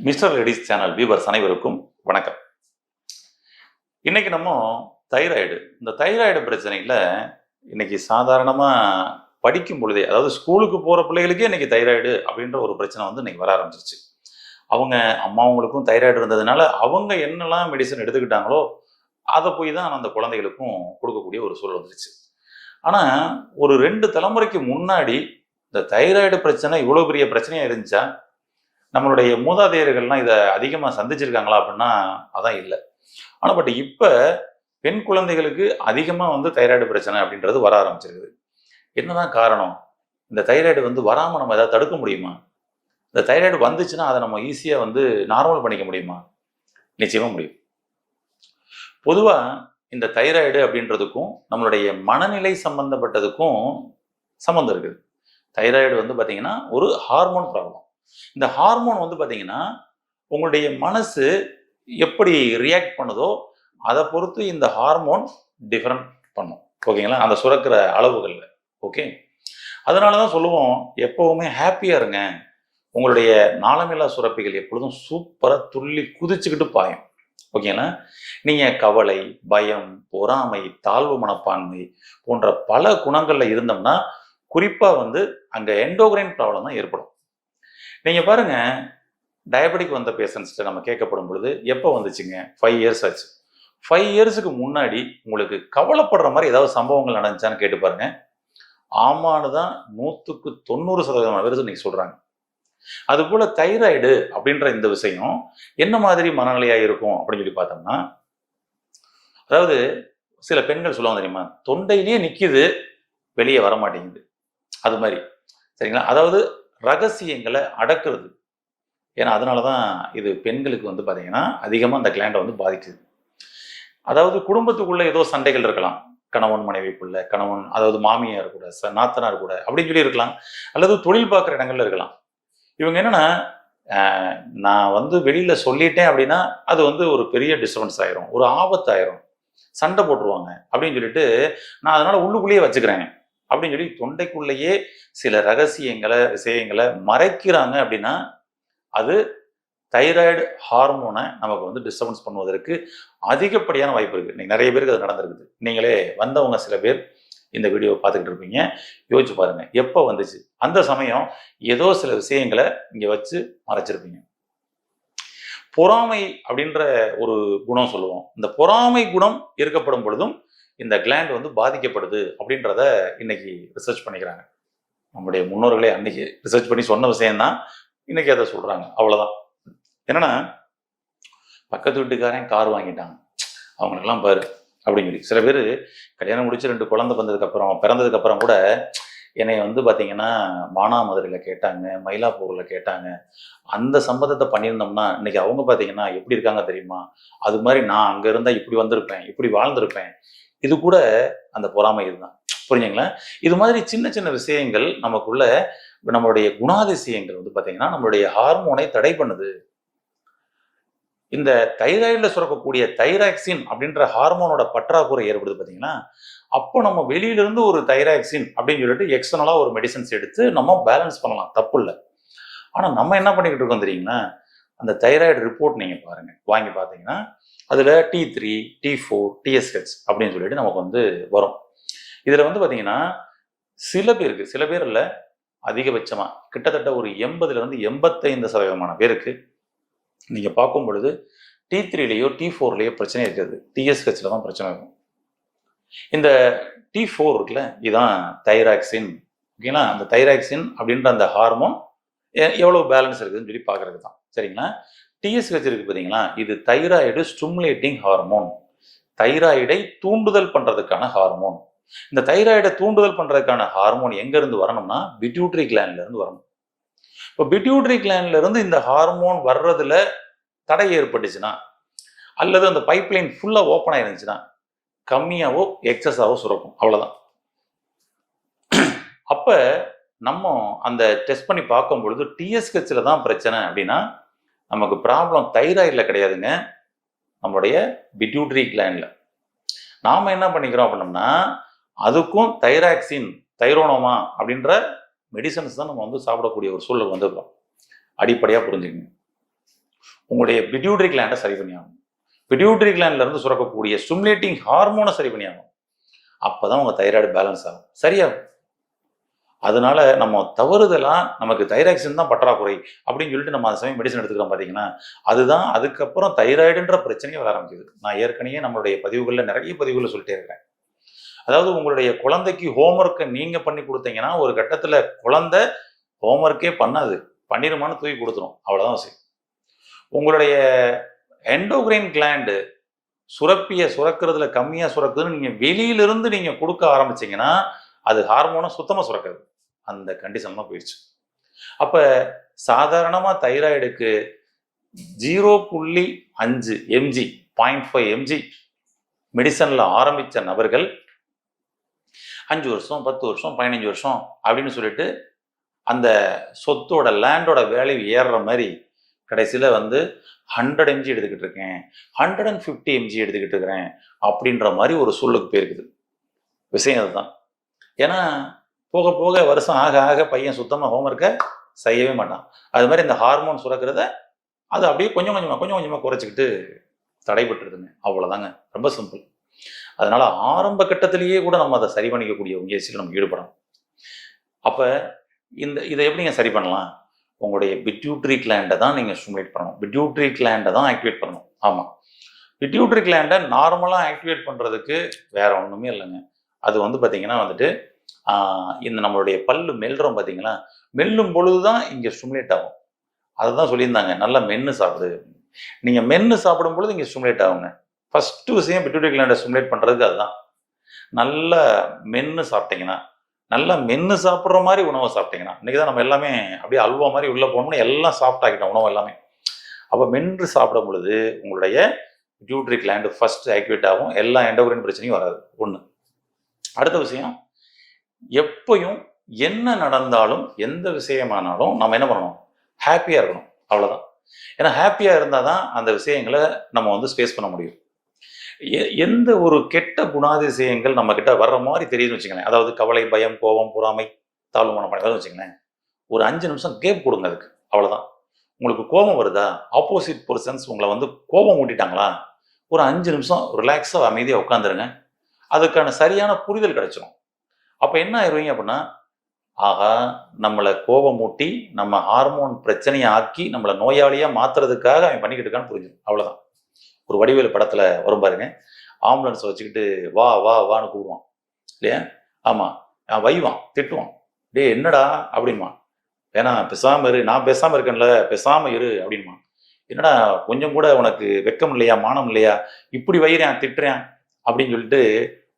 Mister ladies channel viewers அனைவருக்கும் வணக்கம். இன்னைக்கு நம்ம இந்த தைராய்டு பிரச்சனையில இன்னைக்கு சாதாரணமா படிக்கும் பொழுதே, அதாவது ஸ்கூலுக்கு போற பிள்ளைகளுக்கே இன்னைக்கு தைராய்டு அப்படின்ற ஒரு பிரச்சனை இன்னைக்கு வர ஆரம்பிச்சிருச்சு. அவங்க அம்மாவங்களுக்கும் தைராய்டு இருந்ததுனால அவங்க என்னெல்லாம் மெடிசன் எடுத்துக்கிட்டாங்களோ அதை போய் தான் அந்த குழந்தைகளுக்கும் கொடுக்கக்கூடிய ஒரு சூழல் வந்துருச்சு. ஆனா ஒரு 2 தலைமுறைக்கு முன்னாடி இந்த தைராய்டு பிரச்சனை இவ்வளவு பெரிய பிரச்சனையா இருந்துச்சா? நம்மளுடைய மூதாதையர்கள்லாம் இதை அதிகமாக சந்திச்சிருக்காங்களா அப்படின்னா அதான் இல்லை. ஆனால் பட் இப்போ பெண் குழந்தைகளுக்கு அதிகமாக தைராய்டு பிரச்சனை அப்படின்றது வர ஆரம்பிச்சிருக்குது. என்னதான் காரணம்? இந்த தைராய்டு வராமல் நம்ம ஏதாவது தடுக்க முடியுமா? இந்த தைராய்டு வந்துச்சுன்னா அதை நம்ம ஈஸியாக நார்மல் பண்ணிக்க முடியுமா? நிச்சயமாக முடியும். பொதுவாக இந்த தைராய்டு அப்படின்றதுக்கும் நம்மளுடைய மனநிலை சம்பந்தப்பட்டதுக்கும் சம்மந்தம் இருக்குது. தைராய்டு பார்த்தீங்கன்னா ஒரு ஹார்மோன் ப்ராப்ளம். இந்த ஹார்மோன் பார்த்தீங்கன்னா உங்களுடைய மனசு எப்படி ரியாக்ட் பண்ணுதோ அதை பொறுத்து இந்த ஹார்மோன் டிஃப்ரெண்ட் பண்ணும். ஓகேங்களா? அந்த சுரக்கிற அளவுகளில். ஓகே, அதனால தான் சொல்லுவோம், எப்போவுமே ஹாப்பியாக இருங்க. உங்களுடைய நாளமில்லா சுரப்பிகள் எப்பொழுதும் சூப்பராக துள்ளி குதிச்சுக்கிட்டு பாயும். ஓகேங்களா? நீங்கள் கவலை, பயம், பொறாமை, தாழ்வு மனப்பான்மை போன்ற பல குணங்களில் இருந்தோம்னா குறிப்பாக அங்கே எண்டோக்ரைன் ப்ராப்ளம் தான் ஏற்படும். நீங்க பாருங்க, டயபெட்டிக் வந்த பேஷண்ட்ஸ்ட்டு நம்ம கேட்கப்படும் பொழுது எப்போ வந்துச்சுங்க? 5 இயர்ஸ் ஆச்சு. 5 இயர்ஸுக்கு முன்னாடி உங்களுக்கு கவலைப்படுற மாதிரி ஏதாவது சம்பவங்கள் நடந்துச்சான்னு கேட்டு பாருங்க. ஆமான்னு தான் 100க்கு 90% பேர் இன்னைக்கு சொல்றாங்க. அதுபோல தைராய்டு அப்படின்ற இந்த விஷயம் என்ன மாதிரி மனநிலையா இருக்கும் அப்படின்னு சொல்லி பார்த்தோம்னா, அதாவது சில பெண்கள் சொல்லுவாங்க தெரியுமா, தொண்டையிலேயே நிக்குது, வெளியே வர மாட்டேங்குது. அது மாதிரி சரிங்களா? அதாவது ரகசியங்களை அடக்குறது. ஏன்னா அதனால தான் இது பெண்களுக்கு பார்த்தீங்கன்னா அதிகமாக அந்த கிளாண்டை பாதிக்குது. அதாவது குடும்பத்துக்குள்ள ஏதோ சண்டைகள் இருக்கலாம், கணவன் மனைவிக்குள்ள, கணவன் அதாவது மாமியார் கூட, நாத்தனார் கூட அப்படின்னு சொல்லி இருக்கலாம், அல்லது தொழில் பார்க்குற இடங்கள்ல இருக்கலாம். இவங்க என்னன்னா, நான் வெளியில சொல்லிட்டேன் அப்படின்னா அது ஒரு பெரிய டிஸ்டர்பன்ஸ் ஆயிரும், ஒரு ஆபத்தாயிரும், சண்டை போட்டுருவாங்க அப்படின்னு சொல்லிட்டு நான் அதனால உள்ளுக்குள்ளேயே வச்சுக்கிறேன் அப்படின்னு சொல்லி தொண்டைக்குள்ளேயே சில ரகசியங்களை விஷயங்களை மறைக்கிறாங்க. அப்படின்னா அது தைராய்டு ஹார்மோனை நமக்கு டிஸ்டர்பன்ஸ் பண்ணுவதற்கு அதிகப்படியான வாய்ப்பு இருக்குது. இன்னைக்கு நிறைய பேருக்கு அது நடந்திருக்குது. நீங்களே வந்தவங்க சில பேர் இந்த வீடியோவை பார்த்துக்கிட்டு இருப்பீங்க. யோசிச்சு பாருங்க, எப்போ வந்துச்சு? அந்த சமயம் ஏதோ சில விஷயங்களை இங்கே வச்சு மறைச்சிருப்பீங்க. பொறாமை அப்படின்ற ஒரு குணம் சொல்லுவோம். இந்த பொறாமை குணம் இருக்கப்படும் பொழுதும் இந்த கிளாண்ட் பாதிக்கப்படுது அப்படின்றத இன்னைக்கு ரிசர்ச் பண்ணிக்கிறாங்க. நம்முடைய முன்னோர்களே அன்னைக்கு ரிசர்ச் பண்ணி சொன்ன விஷயம்தான் இன்னைக்கு அதை சொல்றாங்க. அவ்வளவுதான். என்னன்னா, பக்கத்து வீட்டுக்காரன் கார் வாங்கிட்டாங்க, அவங்களுக்கெல்லாம் பாரு அப்படின்னு சொல்லி சில பேர் கல்யாணம் முடிச்சு 2 குழந்தை பிறந்ததுக்கு அப்புறம் கூட என்னை பார்த்தீங்கன்னா மானாமதுரையில் கேட்டாங்க, மயிலாப்பூரில் கேட்டாங்க. அந்த சம்பந்தத்தை பண்ணியிருந்தோம்னா இன்னைக்கு அவங்க பார்த்தீங்கன்னா எப்படி இருக்காங்க தெரியுமா? அது மாதிரி நான் அங்கே இருந்தால் இப்படி வந்திருப்பேன், இப்படி வாழ்ந்திருப்பேன். இது கூட அந்த பொறாமை இதுதான். புரிஞ்சுங்களா? இது மாதிரி சின்ன சின்ன விஷயங்கள் நமக்குள்ள நம்மளுடைய குணாதிசயங்கள் பார்த்தீங்கன்னா நம்மளுடைய ஹார்மோனை தடை பண்ணுது. இந்த தைராய்டில் சுரக்கக்கூடிய தைராக்சின் அப்படின்ற ஹார்மோனோட பற்றாக்குறை ஏற்படுது பார்த்தீங்கன்னா, அப்போ நம்ம வெளியிலிருந்து ஒரு தைராக்சின் அப்படின்னு சொல்லிட்டு எக்ஸ்டர்னலாக ஒரு மெடிசன்ஸ் எடுத்து நம்ம பேலன்ஸ் பண்ணலாம், தப்பு இல்லை. ஆனால் நம்ம என்ன பண்ணிக்கிட்டு இருக்கோம் தெரியுங்களா? அந்த தைராய்டு ரிப்போர்ட் நீங்கள் பாருங்க, வாங்கி பார்த்தீங்கன்னா அதில் T3, T4, TSH அப்படின்னு சொல்லிட்டு நமக்கு வரும். இதில் பார்த்தீங்கன்னா சில பேர் இல்லை, அதிகபட்சமாக கிட்டத்தட்ட ஒரு 80லேருந்து 85% பேருக்கு நீங்கள் பார்க்கும் பொழுது T3லேயோ T4லேயோ பிரச்சனை இருக்காது, TSHல தான் பிரச்சனை இருக்கும். இந்த T4 இருக்குல்ல, இதுதான் தைராக்சின். ஓகேங்களா? அந்த தைராக்சின் அப்படின்ற அந்த ஹார்மோன் எவ்வளோ பேலன்ஸ் இருக்குதுன்னு சொல்லி பார்க்கறது தான். சரிங்களா? TSH இருக்கு பார்த்தீங்களா, இது தைராய்டு ஸ்டிமுலேட்டிங் ஹார்மோன், தைராய்டை தூண்டுதல் பண்ணுறதுக்கான ஹார்மோன். இந்த தைராய்டை தூண்டுதல் பண்ணுறதுக்கான ஹார்மோன் எங்கேருந்து வரணும்னா பிட்யூட்ரி கிளாண்ட்லேருந்து வரணும். இப்போ பிட்யூட்ரி கிளாண்ட்லேருந்து இந்த ஹார்மோன் வர்றதுல தடை ஏற்பட்டுச்சுன்னா, அல்லது அந்த பைப்லைன் ஃபுல்லாக ஓப்பன் ஆயிருந்துச்சுன்னா கம்மியாவோ எக்ஸஸாவோ சுரக்கும். அவ்வளோதான். அப்போ நம்ம அந்த டெஸ்ட் பண்ணி பார்க்கும் பொழுது TSHல தான் பிரச்சனை அப்படின்னா நமக்கு ப்ராப்ளம் தைராய்டில் கிடையாதுங்க, நம்மளுடைய பிட்யூட்ரி கிளாண்டில். நாம் என்ன பண்ணிக்கிறோம் அப்படின்னோம்னா அதுக்கும் தைராக்சின், தைரோனோமா அப்படின்ற மெடிசன்ஸ் தான் நம்ம சாப்பிடக்கூடிய ஒரு சூழல் வந்துருக்கோம். அடிப்படையாக புரிஞ்சுக்கணும். உங்களுடைய பிட்யூட்டரி கிளாண்டை சரி பண்ணி ஆகணும். பிட்யூட்டரி கிளாண்ட்ல இருந்து சுரக்கக்கூடிய ஸ்டிமுலேட்டிங் ஹார்மோனை சரி பண்ணி ஆகணும். அப்பதான் உங்க தைராய்டு பேலன்ஸ் ஆகும், சரியாகும். அதனால நம்ம தவறுதெல்லாம் நமக்கு தைராக்சின் தான் பற்றாக்குறை அப்படின்னு சொல்லிட்டு நம்ம அந்த சமயம் மெடிசன் எடுத்துக்கிறோம் பார்த்தீங்கன்னா, அதுதான் அதுக்கப்புறம் தைராய்டுன்ற பிரச்சனையே வர ஆரம்பிக்குது. நான் ஏற்கனவே நம்மளுடைய பதிவுகளில் நிறைய பதிவுகளை சொல்லிட்டே இருக்கிறேன். அதாவது உங்களுடைய குழந்தைக்கு ஹோம்ஒர்க்கை நீங்க பண்ணி கொடுத்தீங்கன்னா ஒரு கட்டத்துல குழந்தை ஹோம்ஒர்க்கே பண்ணாது, பண்ணிருமான்னு தூக்கி கொடுத்துரும், அவ்வளவுதான் விஷயம். உங்களுடைய எண்டோகிரைன் கிளாண்டு சுரக்கிறதுல கம்மியா சுரக்குதுன்னு நீங்க வெளியிலிருந்து நீங்க கொடுக்க ஆரம்பிச்சீங்கன்னா அது ஹார்மோனை சுத்தமா சுரக்காது. அந்த கண்டிஷன் தான் போயிடுச்சு. அப்ப சாதாரணமா தைராய்டுக்கு 0.5 mg 0.5 mg மெடிசன்ல ஆரம்பிச்ச நபர்கள் 5 வருஷம் 10 வருஷம் 15 வருஷம் அப்படின்னு சொல்லிட்டு அந்த சொத்தோட லேண்டோட வேல்யூ ஏறுற மாதிரி கடைசியில 100 mg எடுத்துக்கிட்டு இருக்கேன், 150 mg எடுத்துக்கிட்டு இருக்கிறேன் அப்படின்ற மாதிரி ஒரு சூழலுக்கு போயிருக்குது. விஷயம் அதுதான். ஏன்னா போக போக வருஷம் ஆக ஆக பையன் சுத்தமாக ஹோம்ஒர்க்கை செய்யவே மாட்டான். அது மாதிரி இந்த ஹார்மோன் சுரக்கிறத அது அப்படியே கொஞ்சம் கொஞ்சமாக குறைச்சிக்கிட்டு தடைபட்டுருதுங்க. அவ்வளோதாங்க, ரொம்ப சிம்பிள். அதனால ஆரம்ப கட்டத்திலேயே கூட நம்ம அதை சரி பண்ணிக்கக்கூடிய முயற்சியில் நம்ம ஈடுபடணும். அப்போ இதை எப்படிங்க சரி பண்ணலாம்? உங்களுடைய பிட்யூட்டரி கிளாண்டை தான் நீங்கள் ஸ்டிமுலேட் பண்ணணும், பிட்யூட்டரி கிளாண்டை தான் ஆக்டிவேட் பண்ணணும். ஆமாம், பிட்யூட்டரி கிளாண்டை நார்மலாக ஆக்டிவேட் பண்ணுறதுக்கு வேற ஒன்றுமே இல்லைங்க. அது பார்த்தீங்கன்னா இந்த நம்மளுடைய பல்லு மெல்றோம் பார்த்தீங்களா, மெல்லும் பொழுது தான் இங்கே ஸ்டிமுலேட் ஆகும். அதை தான் சொல்லியிருந்தாங்க, நல்லா மென்று சாப்பிடு. நீங்கள் மென்று சாப்பிடும் பொழுது இங்கே ஸ்டிமுலேட் ஆகுங்க. ஃபர்ஸ்ட் விஷயம் பிட்யூட்டரி கிளாண்டை ஸ்டிமுலேட் பண்ணுறதுக்கு அதுதான். நல்லா மென்று சாப்பிட்டீங்கன்னா, நல்லா மென்று சாப்பிட்ற மாதிரி உணவை சாப்பிட்டீங்கன்னா, இன்றைக்கி தான் நம்ம எல்லாமே அப்படியே அல்வா மாதிரி உள்ளே போகணும்னு எல்லாம் சாஃப்ட் ஆகிட்டோம் உணவு எல்லாமே. அப்போ மென்று சாப்பிடும் பொழுது உங்களுடைய பிட்யூட்டரி கிளாண்டு ஃபர்ஸ்ட் ஆக்டிவேட் ஆகும், எல்லா எண்டோகிரைன் பிரச்சனையும் வராது. ஒன்று. அடுத்த விஷயம், எப்பயும் என்ன நடந்தாலும் எந்த விஷயமானாலும் நம்ம என்ன பண்ணணும்? ஹாப்பியாக இருக்கணும், அவ்வளோதான். ஏன்னா ஹாப்பியாக இருந்தால் தான் அந்த விஷயங்களை நம்ம ஸ்பேஸ் பண்ண முடியும். எந்த ஒரு கெட்ட குணாதிசயங்கள் நம்ம கிட்ட வர்ற மாதிரி தெரியுதுன்னு வச்சுக்கங்களேன், அதாவது கவலை, பயம், கோபம், பொறாமை, தாழ்வு மனப்பான்மை வச்சுக்கங்களேன், ஒரு 5 நிமிஷம் கேப் கொடுங்க அதுக்கு, அவ்வளோதான். உங்களுக்கு கோபம் வருதா, ஆப்போசிட் பர்சன்ஸ் உங்களை கோபம் ஊட்டிட்டாங்களா, ஒரு 5 நிமிஷம் ரிலாக்ஸாக அமைதியாக உட்காந்துருங்க. அதுக்கான சரியான புரிதல் கிடைச்சிடும். அப்போ என்ன ஆயிடுவீங்க அப்படின்னா, ஆகா நம்மளை கோபம் ஊட்டி நம்ம ஹார்மோன் பிரச்சனையை ஆக்கி நம்மளை நோயாளியாக மாத்துறதுக்காக அவன் பண்ணிக்கிட்டு இருக்கான்னு புரிஞ்சிடும், அவ்வளோதான். ஒரு வடிவேலு படத்தில் வரும் பாருங்க, ஆம்புலன்ஸை வச்சுக்கிட்டு வா வா வான்னு கூடுவான் இல்லையா? ஆமாம், வைவான், திட்டுவான், டே என்னடா அப்படின்மா, ஏன்னா பெசாம இரு, நான் பேசாமல் இருக்கேன்ல பெசாம இரு அப்படின்மா. என்னடா கொஞ்சம் கூட உனக்கு வெக்கம் இல்லையா, மானம் இல்லையா, இப்படி வைறேன் திட்டுறேன் அப்படின்னு சொல்லிட்டு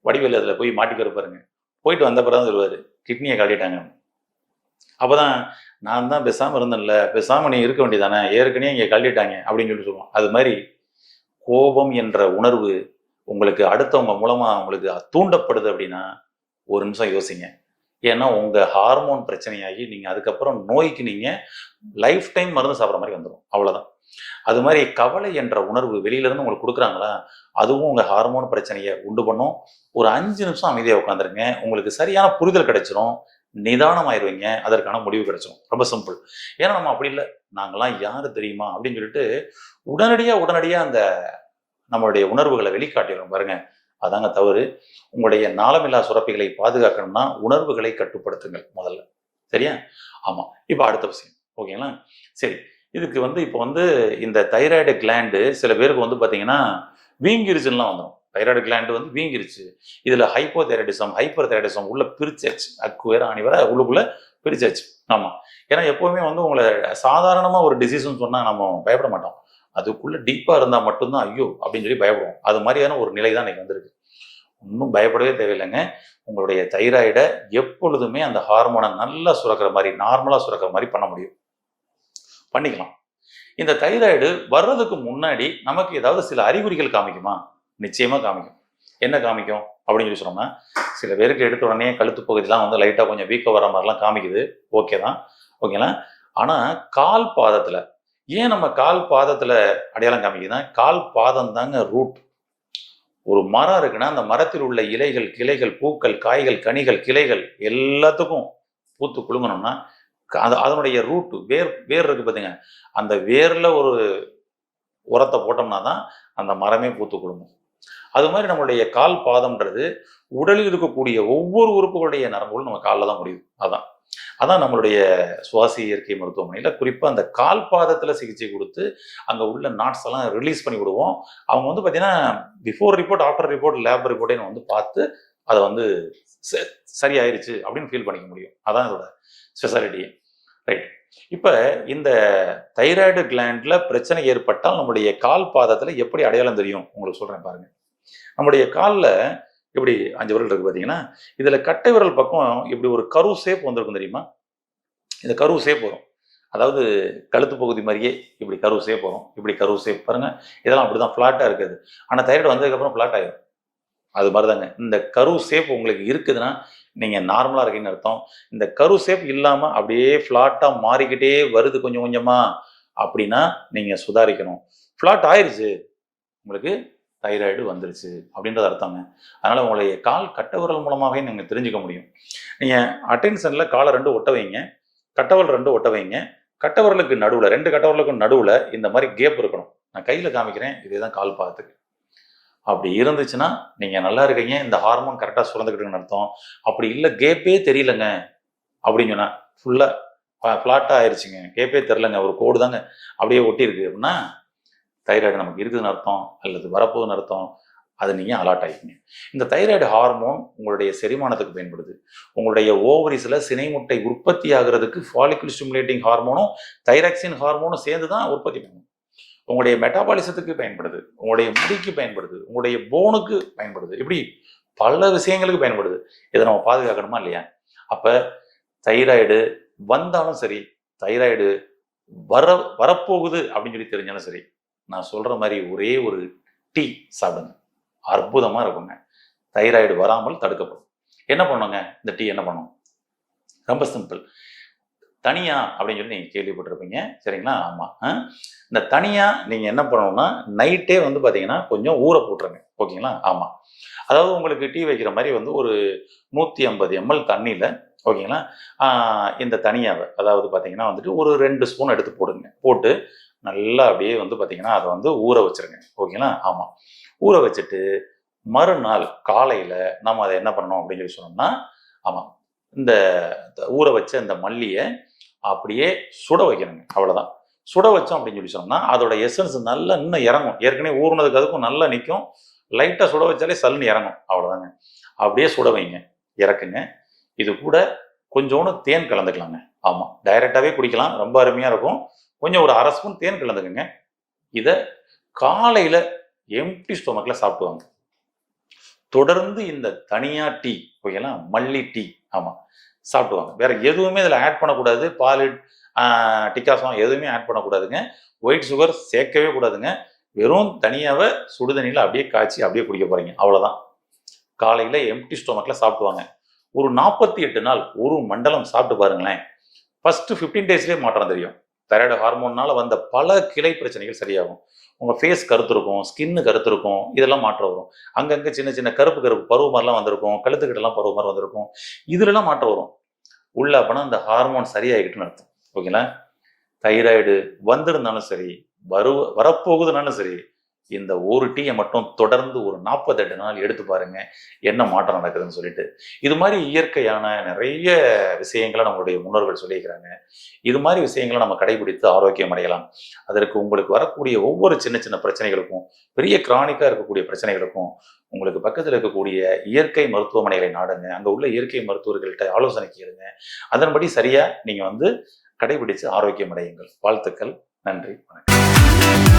வடிவேலு அதில் போய் மாட்டிக்கிற பாருங்க. போயிட்டு வந்த பிறகு தான் சொல்லுவார், கிட்னியை காட்டிட்டாங்க. அப்போதான் நான் தான் பேசாமல் இருந்தேன்ல, பேசாமல் நீ இருக்க வேண்டியதானே, ஏற்கனவே இங்கே கழட்டிட்டாங்க அப்படின்னு சொல்லி சொல்லுவோம். அது மாதிரி கோபம் என்ற உணர்வு உங்களுக்கு அடுத்தவங்க மூலமாக உங்களுக்கு தூண்டப்படுது அப்படின்னா ஒரு நிமிஷம் யோசிங்க. ஏன்னா உங்கள் ஹார்மோன் பிரச்சனையாகி நீங்கள் அதுக்கப்புறம் நோய்க்கு நீங்கள் லைஃப் டைம் மருந்து சாப்பிட்ற மாதிரி வந்துடும், அவ்வளோதான். அது மாதிரி கவலை என்ற உணர்வு வெளியிலேருந்து உங்களுக்கு கொடுக்குறாங்களா, அதுவும் உங்கள் ஹார்மோன் பிரச்சனையை உண்டு பண்ணும். ஒரு 5 நிமிஷம் அமைதியாக உட்காந்துருங்க, உங்களுக்கு சரியான புரிதல் கிடைச்சிரும், நிதானமாயிருவீங்க, அதற்கான முடிவு கிடைச்சிடும். ரொம்ப சிம்பிள். ஏன்னா நம்ம அப்படி இல்லை, நாங்களாம் யார் தெரியுமா அப்படின்னு சொல்லிட்டு உடனடியாக அந்த நம்மளுடைய உணர்வுகளை வெளிக்காட்டிடுறோம் பாருங்க, அதாங்க தவறு. உங்களுடைய நாளமில்லா சுரப்பிகளை பாதுகாக்கணும்னா உணர்வுகளை கட்டுப்படுத்துங்கள் முதல்ல, சரியா? ஆமாம். இப்போ அடுத்த விஷயம், ஓகேங்களா? சரி, இதுக்கு இப்போ இந்த தைராய்டு கிளாண்டு சில பேருக்கு பார்த்தீங்கன்னா வீங்கிருச்சுலாம் வந்துடும். தைராய்டு கிளாண்டு வீங்கிருச்சு, இதில் ஹைப்போதைராய்டிசம், ஹைப்பர் தைராய்டிசம் உள்ள பிரிச்சாச்சு, அக்குவேற அணிவர உள்ளுக்குள்ள பிரிச்சாச்சு. ஆமாம், ஏன்னா எப்போவுமே உங்களை சாதாரணமாக ஒரு டிசீஸ்ன்னு சொன்னால் நம்ம பயப்பட மாட்டோம், அதுக்குள்ளே டீப்பாக இருந்தால் மட்டும்தான் ஐயோ அப்படின்னு சொல்லி பயப்படுவோம். அது மாதிரியான ஒரு நிலை தான் இன்னைக்கு வந்திருக்கு. ஒன்றும் பயப்படவே தேவையில்லைங்க. உங்களுடைய தைராய்டை எப்பொழுதுமே அந்த ஹார்மோனை நல்லா சுரக்கிற மாதிரி, நார்மலாக சுரக்கிற மாதிரி பண்ண முடியும், பண்ணிக்கலாம். இந்த தைராய்டு வர்றதுக்கு முன்னாடி நமக்கு ஏதாவது சில அறிகுறிகள் காமிக்குமா? நிச்சயமாக காமிக்கும். என்ன காமிக்கும் அப்படின்னு சொல்லி சொன்னோம்னா, சில பேருக்கு எடுத்த உடனே கழுத்து பகுதியெலாம் லைட்டாக கொஞ்சம் வீக்கம் வர மாதிரிலாம் காமிக்குது, ஓகே தான், ஓகேங்களா? ஆனால் கால் பாதத்தில், ஏன் நம்ம கால் பாதத்தில் அடையாளம் காமிக்குதுன்னா, கால் பாதம் தாங்க ரூட். ஒரு மரம் இருக்குன்னா அந்த மரத்தில் உள்ள இலைகள், கிளைகள், பூக்கள், காய்கள், கனிகள், கிளைகள் எல்லாத்துக்கும் பூத்து குலுங்கணும்னா அதனுடைய ரூட்டு வேர் இருக்கு பார்த்தீங்க, அந்த வேரில் ஒரு உரத்தை போட்டோம்னா தான் அந்த மரமே பூத்து குலுங்கும். அது மாதிரி நம்மளுடைய கால் பாதம்ன்றது உடலில் இருக்கக்கூடிய ஒவ்வொரு உறுப்புகளுடைய நரம்புகளும் நம்ம காலில் தான் முடியுது. அதான் நம்மளுடைய சுவாசி இயற்கை மருத்துவமனையில் குறிப்பாக அந்த கால் பாதத்தில் சிகிச்சை கொடுத்து அங்கே உள்ள நாட்ஸ் எல்லாம் ரிலீஸ் பண்ணி விடுவோம். அவங்க வந்து பார்த்தீங்கன்னா before report after report lab ரிப்போர்ட்டையும் வந்து பார்த்து அதை வந்து சரியாயிருச்சு அப்படின்னு ஃபீல் பண்ணிக்க முடியும். அதான் இதோட ஸ்பெஷாலிட்டியே. ரைட். இப்போ இந்த தைராய்டு கிளாண்ட்ல பிரச்சனை ஏற்பட்டால் நம்முடைய கால் பாதத்தில் எப்படி அடையாளம் தெரியும் உங்களுக்கு சொல்கிறேன் பாருங்க. நம்முடைய காலில் இப்படி 5 விரல் இருக்கு பார்த்தீங்கன்னா, இதில் கட்டை விரல் பக்கம் இப்படி ஒரு கரு ஷேப் வந்திருக்கும் தெரியுமா? இந்த கரு ஷேப் வரும். அதாவது கழுத்து பகுதி மாதிரியே இப்படி கரு ஷேப் வரும். இப்படி கரு ஷேப் பாருங்க. இதெல்லாம் அப்படி தான் ஃப்ளாட்டாக இருக்குது. ஆனால் தைராய்டு வந்ததுக்கப்புறம் ஃப்ளாட் ஆகிடும். அது மாதிரி தாங்க. இந்த கரு ஷேப் உங்களுக்கு இருக்குதுன்னா நீங்கள் நார்மலாக இருக்கீங்கன்னு அர்த்தம். இந்த கரு ஷேப் இல்லாமல் அப்படியே ஃப்ளாட்டாக மாறிக்கிட்டே வருது கொஞ்சம் கொஞ்சமாக அப்படின்னா நீங்கள் சுதாரிக்கணும். ஃப்ளாட் ஆயிடுச்சு, உங்களுக்கு தைராய்டு வந்துருச்சு அப்படின்றது அர்த்தங்க. அதனால் உங்களுடைய கால் கட்டை விரல் மூலமாகவே நீங்கள் தெரிஞ்சுக்க முடியும். நீங்கள் அட்டென்ஷனில் காலை 2 ஒட்ட வைங்க, கட்டவரல் 2 ஒட்ட வைங்க. கட்டை விரலுக்கு நடுவில் 2 கட்டை விரலுக்கும் நடுவில் இந்த மாதிரி கேப் இருக்கணும். நான் கையில் காமிக்கிறேன், இதே தான் கால் பாதத்துக்கு. அப்படி இருந்துச்சுன்னா நீங்கள் நல்லா இருக்கீங்க, இந்த ஹார்மோன் கரெக்டாக சுரந்துக்கிட்டுன்னு அர்த்தம். அப்படி இல்லை கேப்பே தெரியலங்க அப்படின்னு சொன்னால் ஃபுல்லாக ஃப்ளாட்டாக ஆயிடுச்சுங்க, கேப்பே தெரிலங்க, ஒரு கோடு தாங்க அப்படியே ஒட்டியிருக்கு அப்படின்னா தைராய்டு நமக்கு இருக்குதுன்னு அர்த்தம் அல்லது வரப்போகுதுன்னு அர்த்தம். அதை நீங்கள் அலர்ட் ஆகிக்கீங்க. இந்த தைராய்டு ஹார்மோன் உங்களுடைய செரிமானத்துக்கு பயன்படுது. உங்களுடைய ஓவரிஸில் சினை முட்டை உற்பத்தி ஆகிறதுக்கு ஃபாலிகுல் ஸ்டிமுலேட்டிங் ஹார்மோனும் தைராக்சின் ஹார்மோனும் சேர்ந்து தான் உற்பத்தி பண்ணும். உங்களுடைய மெட்டாபாலிசத்துக்கு பயன்படுது, உங்களுடைய முடிக்கு பயன்படுது, உங்களுடைய போனுக்கு பயன்படுது, இப்படி பல விஷயங்களுக்கு பயன்படுது. இதை நம்ம பாதுகாக்கணுமா இல்லையா? அப்போ தைராய்டு வந்தாலும் சரி, தைராய்டு வரப்போகுது அப்படின்னு சொல்லி தெரிஞ்சாலும் சரி, நான் சொல்ற மாதிரி ஒரே ஒரு டீ சாப்பிடுங்க, அற்புதமா இருக்குங்க. தைராய்டு வராமல் தடுக்கப்படும். என்ன பண்ணுங்க இந்த டீ? என்ன பண்ணும்? ரொம்ப சிம்பிள். தனியா அப்படின்னு சொல்லி நீங்க கேள்விப்பட்டிருப்பீங்க, சரிங்களா? ஆமா. இந்த தனியா நீங்க என்ன பண்ணணும்னா நைட்டே வந்து பாத்தீங்கன்னா கொஞ்சம் ஊற போட்டுருங்க, ஓகேங்களா? ஆமா. அதாவது உங்களுக்கு டீ வைக்கிற மாதிரி வந்து ஒரு 150 ml தண்ணியில, ஓகேங்களா, இந்த தனியாவை அதாவது பார்த்தீங்கன்னா வந்துட்டு ஒரு 2 ஸ்பூன் எடுத்து போடுங்க. போட்டு நல்லா அப்படியே வந்து பார்த்தீங்கன்னா அதை வந்து ஊற வச்சிருங்க, ஓகேங்களா? ஆமாம். ஊற வச்சுட்டு மறுநாள் காலையில் நம்ம அதை என்ன பண்ணணும் அப்படின்னு சொல்லி சொன்னோம்னா, ஆமாம், இந்த ஊற வச்ச இந்த மல்லியை அப்படியே சுட வைக்கணுங்க. அவ்வளோதான். சுட வச்சோம் அப்படின்னு சொல்லி சொன்னோம்னா அதோட எசன்ஸ் நல்லா இன்னும் இறங்கும். ஏற்கனவே ஊறினதுக்கு அதுக்கும் நல்லா நிற்கும். லைட்டாக சுட வச்சாலே சல்லுன்னு இறங்கும். அவ்வளோதாங்க. அப்படியே சுட வைங்க, இறக்குங்க. இது கூட கொஞ்சோண்டு தேன் கலந்துக்கலாங்க. ஆமாம், டைரெக்டாகவே குடிக்கலாம், ரொம்ப அருமையாக இருக்கும். கொஞ்சம் ஒரு 1/2 ஸ்பூன் தேன் கலந்துக்குங்க. இதை காலையில் எம்டி ஸ்டொமக்கில் சாப்பிடுவாங்க. தொடர்ந்து இந்த தனியா டீ, ஓகேங்களா, மல்லி டீ, ஆமாம், சாப்பிடுவாங்க. வேற எதுவுமே இதில் ஆட் பண்ணக்கூடாது. பால், டிக்காசம் எதுவுமே ஆட் பண்ணக்கூடாதுங்க. ஒயிட் சுகர் சேர்க்கவே கூடாதுங்க. வெறும் தனியாவை சுடுதண்ணியில் அப்படியே காய்ச்சி அப்படியே குடிக்க போறீங்க, அவ்வளோதான். காலையில் எம்டி ஸ்டொமக்கில் சாப்பிடுவாங்க. ஒரு 48 நாள், ஒரு மண்டலம் சாப்பிட்டு பாருங்களேன். ஃபர்ஸ்ட் 15 டேஸ்லேயே மாற்றம் தெரியும். தைராய்டு ஹார்மோன்னால வந்த பல கிளை பிரச்சனைகள் சரியாகும். உங்கள் ஃபேஸ் கருத்து இருக்கும், ஸ்கின்னு கருத்து இருக்கும், இதெல்லாம் மாற்றம் வரும். அங்கங்கே சின்ன சின்ன கருப்பு பருவ மாதிரிலாம் வந்திருக்கும், கழுத்துக்கிட்டலாம் பருவ மாதிரி வந்திருக்கும். இதுலலாம் மாற்றம் வரும். உள்ள அப்போனா இந்த ஹார்மோன் சரியாகிட்டுன்னு அர்த்தம், ஓகேங்களா? தைராய்டு வந்திருந்தாலும் சரி, வரப்போகுதுனாலும் சரி, இந்த ஒரு டீயை மட்டும் தொடர்ந்து ஒரு 48 நாள் எடுத்து பாருங்க, என்ன மாற்றம் நடக்குதுன்னு சொல்லிட்டு. இது மாதிரி இயற்கையான நிறைய விஷயங்களை நம்மளுடைய முன்னோர்கள் சொல்லியிருக்கிறாங்க. இது மாதிரி விஷயங்களை நம்ம கடைபிடித்து ஆரோக்கியம் அடையலாம். அதற்கு உங்களுக்கு வரக்கூடிய ஒவ்வொரு சின்ன சின்ன பிரச்சனைகளுக்கும், பெரிய கிரானிக்காக இருக்கக்கூடிய பிரச்சனைகளுக்கும் உங்களுக்கு பக்கத்தில் இருக்கக்கூடிய இயற்கை மருத்துவமனைகளை நாடுங்க. அங்கே உள்ள இயற்கை மருத்துவர்கள்ட்ட ஆலோசனை கேளுங்க. அதன்படி சரியா நீங்க வந்து கடைபிடிச்சு ஆரோக்கியம் அடையுங்கள். வாழ்த்துக்கள். நன்றி, வணக்கம்.